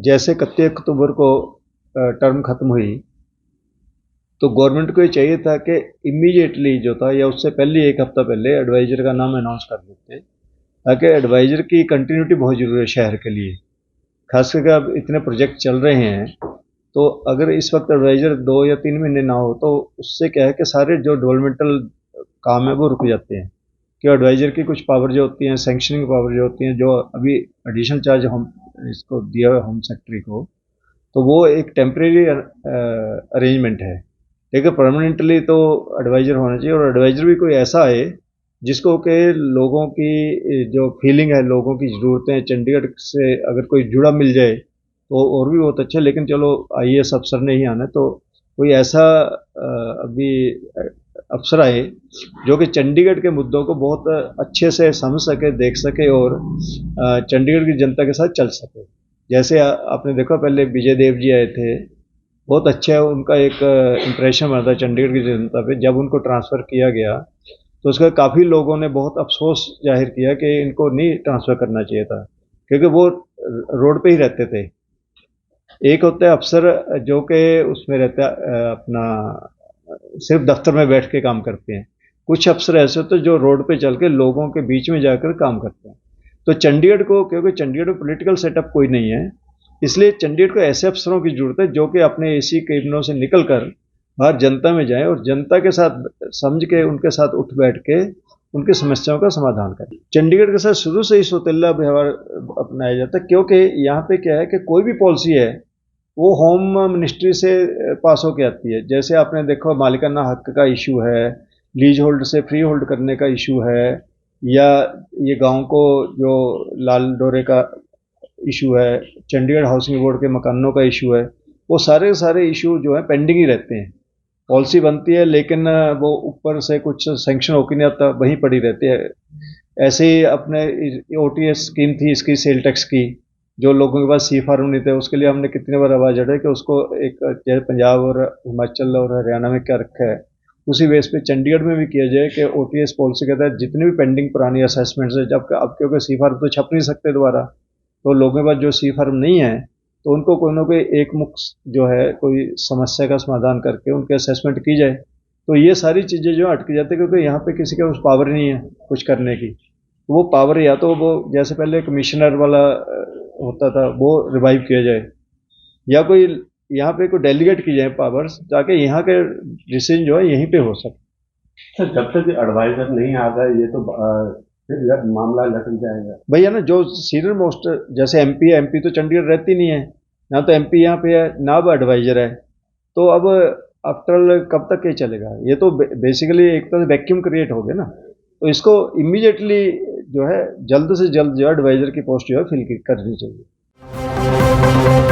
जैसे 31 अक्टूबर को टर्म खत्म हुई, तो गवर्नमेंट को ये चाहिए था कि इमीडिएटली जो था या उससे पहले एक हफ्ता पहले एडवाइजर का नाम अनाउंस कर देते, ताकि एडवाइजर की कंटिन्यूटी बहुत जरूरी है शहर के लिए। खास करके अब इतने प्रोजेक्ट चल रहे हैं, तो अगर इस वक्त एडवाइजर 2 या 3 महीने ना हो तो उससे क्या है कि सारे जो डेवलपमेंटल काम है वो रुक जाते हैं। कि एडवाइजर की कुछ पावर जो होती हैं, सैंक्शनिंग पावर जो होती हैं, जो अभी एडिशनल चार्ज हम इसको दिया हुआ होम सेक्रेटरी को, तो वो एक टेम्परेरी अरेंजमेंट है, लेकिन परमानेंटली तो एडवाइजर होना चाहिए। और एडवाइजर भी कोई ऐसा आए जिसको कि लोगों की जो फीलिंग है, लोगों की ज़रूरतें, चंडीगढ़ से अगर कोई जुड़ा मिल जाए तो और भी बहुत अच्छा। लेकिन चलो आईएएस अफसर ने ही आना, तो कोई ऐसा अभी अफसर आए जो कि चंडीगढ़ के मुद्दों को बहुत अच्छे से समझ सके, देख सके और चंडीगढ़ की जनता के साथ चल सके। जैसे आपने देखा पहले विजय देव जी आए थे, बहुत अच्छा उनका एक इम्प्रेशन बना था चंडीगढ़ की जनता पे। जब उनको ट्रांसफ़र किया गया तो उसका काफ़ी लोगों ने बहुत अफसोस जाहिर किया कि इनको नहीं ट्रांसफ़र करना चाहिए था, क्योंकि वो रोड पे ही रहते थे। एक होता है अफसर जो कि उसमें रहता है अपना सिर्फ दफ्तर में बैठ के काम करते हैं, कुछ अफसर ऐसे होते हैं जो रोड पे चल के लोगों के बीच में जाकर काम करते हैं। तो चंडीगढ़ को, क्योंकि चंडीगढ़ में पॉलिटिकल सेटअप कोई नहीं है, इसलिए चंडीगढ़ को ऐसे अफसरों की जरूरत है जो कि अपने एसी कैबिनों से निकल कर बाहर जनता में जाएं और जनता के साथ समझ के उनके साथ उठ बैठ के उनकी समस्याओं का समाधान करें। चंडीगढ़ के साथ शुरू से ही सौतेला व्यवहार अपनाया जाता है, क्योंकि यहाँ पे क्या है कि कोई भी पॉलिसी है वो होम मिनिस्ट्री से पास होके आती है। जैसे आपने देखो मालिकाना हक का इशू है, लीज होल्ड से फ्री होल्ड करने का इशू है, या ये गांव को जो लाल डोरे का इशू है, चंडीगढ़ हाउसिंग बोर्ड के मकानों का इशू है, वो सारे इशू जो है पेंडिंग ही रहते हैं। पॉलिसी बनती है लेकिन वो ऊपर से कुछ सेंक्शन होकर नहीं आता, वहीं पड़ी रहती है। ऐसे ही अपने ओटीएस स्कीम थी इसकी, सेल टैक्स की, जो लोगों के पास सी फार्म नहीं थे, उसके लिए हमने कितनी बार आवाज़ उठाई कि उसको एक, जैसे पंजाब और हिमाचल और हरियाणा में क्या रखा है, उसी बेस पे चंडीगढ़ में भी किया जाए कि ओटीएस पॉलिसी के तहत जितनी भी पेंडिंग पुरानी असेसमेंट्स है, जब अब क्योंकि सी फार्म तो छप नहीं सकते दोबारा, तो लोगों के पास जो सी फार्म नहीं है तो उनको कोई ना कोई एक मुक्त जो है कोई समस्या का समाधान करके उनके असेसमेंट की जाए। तो ये सारी चीज़ें जो अटक जाती है, क्योंकि यहाँ पे किसी के पास पावर नहीं है कुछ करने की। वो पावर या तो वो जैसे पहले कमिश्नर वाला होता था वो रिवाइव किया जाए, या कोई यहाँ पे कोई डेलीगेट की जाए पावर्स, ताकि यहाँ के डिसीजन जो है यहीं पे हो सके। सर जब तक एडवाइजर नहीं आ गए ये तो फिर मामला लटक जाएगा भैया ना, जो सीनियर मोस्ट जैसे एमपी है, एमपी तो चंडीगढ़ रहती नहीं है ना, तो एमपी यहाँ पे है ना, अब एडवाइजर है, तो अब आफ्टर कब तक ये चलेगा? ये तो बेसिकली एक तरह से वैक्यूम क्रिएट हो गया ना। तो इसको इमीडिएटली जो है जल्द से जल्द जो है एडवाइजर की पोस्ट जो है फिल करनी चाहिए।